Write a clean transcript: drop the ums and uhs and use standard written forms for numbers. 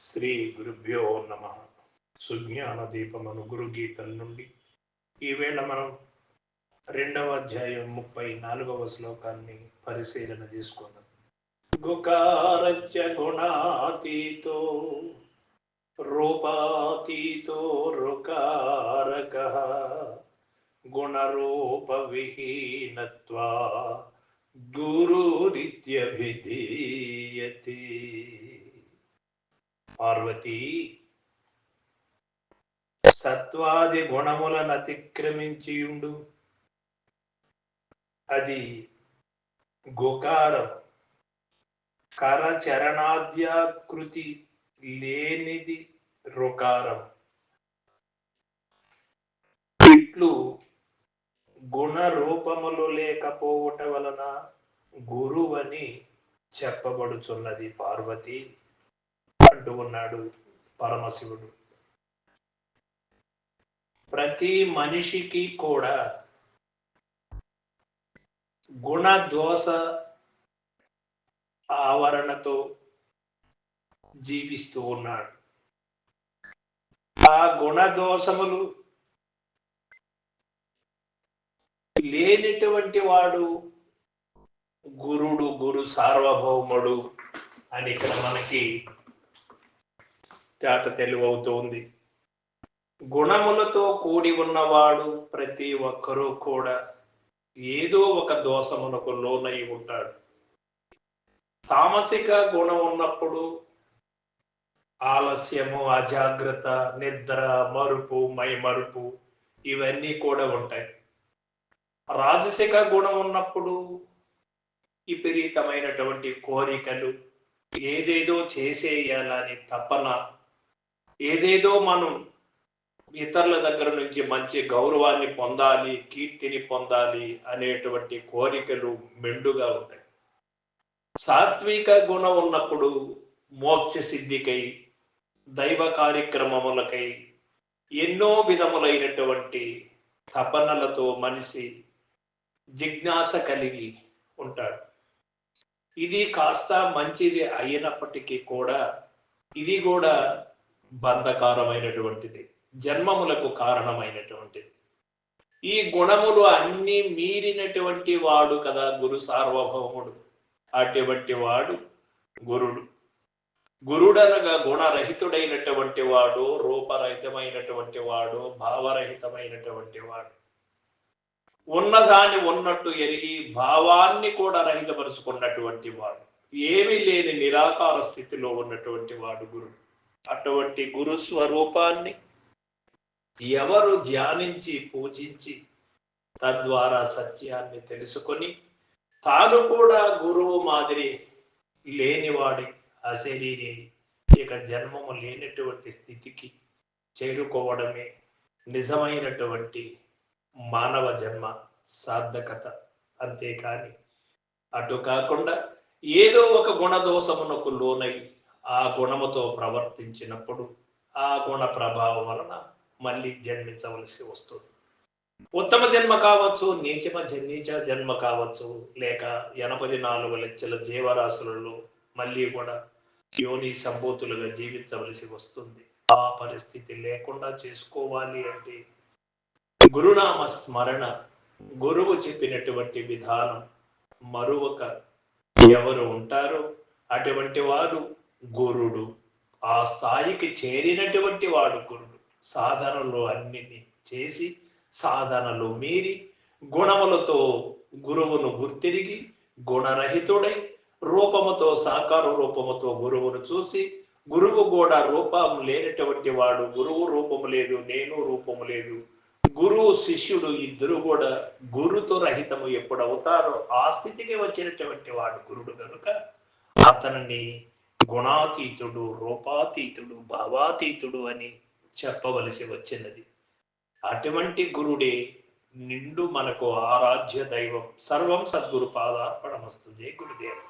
శ్రీ గురుభ్యో నమ. సుజ్ఞాన దీపమను గురు గీతల నుండి ఈవేళ మనం 2వ అధ్యాయం 34వ శ్లోకాన్ని పరిశీలన చేసుకుందాం. గుకారచ్చ గుణాతీతో రూపాతీతో రుకారకః గుణరూప విహీనత్వా గురురిత్యభిధీయతే. పార్వతీ, సత్వాది గుణములను అతిక్రమించియుండు అది గుకారం, కరచరణాద్యాకృతి లేనిది రుకారం. ఇట్లు గుణ రూపములు లేకపోవట వలన గురువని చెప్పబడుచున్నది పార్వతి అంటూ ఉన్నాడు పరమశివుడు. ప్రతి మనిషికి కూడా గుణ దోష ఆవరణతో జీవిస్తూ ఉన్నాడు. ఆ గుణ దోషములు లేనిటువంటి వాడు గురుడు, గురు సార్వభౌముడు అని ఇక్కడ మనకి తేట తెలివవుతోంది. గుణములతో కూడి ఉన్నవాడు ప్రతి ఒక్కరూ కూడా ఏదో ఒక దోషమునకు లోనై ఉంటాడు. తామసిక గుణం ఉన్నప్పుడు ఆలస్యము, అజాగ్రత్త, నిద్ర, మరుపు, మైమరుపు ఇవన్నీ కూడా ఉంటాయి. రాజసిక గుణం ఉన్నప్పుడు విపరీతమైనటువంటి కోరికలు, ఏదేదో చేసేయాలని తపన, ఏదేదో మనం ఇతరుల దగ్గర నుంచి మంచి గౌరవాన్ని పొందాలి, కీర్తిని పొందాలి అనేటువంటి కోరికలు మెండుగా ఉంటాయి. సాత్విక గుణం ఉన్నప్పుడు మోక్ష సిద్ధికై, దైవ కార్యక్రమములకై ఎన్నో విధములైనటువంటి తపనలతో మనిషి జిజ్ఞాస కలిగి ఉంటాడు. ఇది కాస్త మంచిది అయినప్పటికీ కూడా ఇది కూడా బంధకారమైనటువంటిది, జన్మములకు కారణమైనటువంటిది. ఈ గుణములు అన్ని మీరినటువంటి వాడు కదా గురు సార్వభౌముడు. అటువంటి వాడు గురుడు. గురుడనగా గుణరహితుడైనటువంటి వాడు, రూపరహితమైనటువంటి వాడు, భావరహితమైనటువంటి వాడు. ఉన్నదాన్ని ఉన్నట్టు ఎరిగి భావాన్ని కూడా రహితపరుచుకున్నటువంటి వాడు, ఏమీ లేని నిరాకార స్థితిలో ఉన్నటువంటి వాడు గురుడు. అటువంటి గురు స్వరూపాన్ని ఎవరు ధ్యానించి పూజించి తద్వారా సత్యాన్ని తెలుసుకొని తాను కూడా గురువు మాదిరి లేనివాడి అశరీరి ఇక జన్మము లేనటువంటి స్థితికి చేరుకోవడమే నిజమైనటువంటి మానవ జన్మ సార్థకత. అంతేకాని అటు కాకుండా ఏదో ఒక గుణదోషమునకు లోనై ఆ గుణముతో ప్రవర్తించినప్పుడు ఆ గుణ ప్రభావం వలన మళ్ళీ జన్మించవలసి వస్తుంది. ఉత్తమ జన్మ కావచ్చు, నీచ జన్మ కావచ్చు, లేక 84 లక్షల జీవరాశులలో మళ్ళీ కూడా యోని సంభూతులుగా జీవించవలసి వస్తుంది. ఆ పరిస్థితి లేకుండా చేసుకోవాలి అంటే గురునామ స్మరణ, గురువు చెప్పినటువంటి విధానం మరువక ఎవరు ఉంటారో అటువంటి వాడు గురుడు. ఆ స్థాయికి చేరినటువంటి వాడు గురుడు. సాధనలు అన్నిటినీ చేసి సాధనలు మీరి గుణములతో గురువును గుర్తిరిగి గుణరహితుడై రూపముతో, సాకార రూపముతో గురువును చూసి, గురువు కూడా రూపం లేనటువంటి వాడు, గురువు రూపము లేదు, నేను రూపము లేదు, గురువు శిష్యుడు ఇద్దరు కూడా గురుతో రహితము ఎప్పుడవుతారో ఆ స్థితికి వచ్చినటువంటి వాడు గురుడు కనుక అతనిని గుణాతీతుడు, రూపాతీతుడు, భావాతీతుడు అని చెప్పవలసి వచ్చినది. అటువంటి గురుడే నిండు మనకు ఆరాధ్య దైవం. సర్వం సద్గురు పాదార్పణమస్తు. జై గురుదేవ్.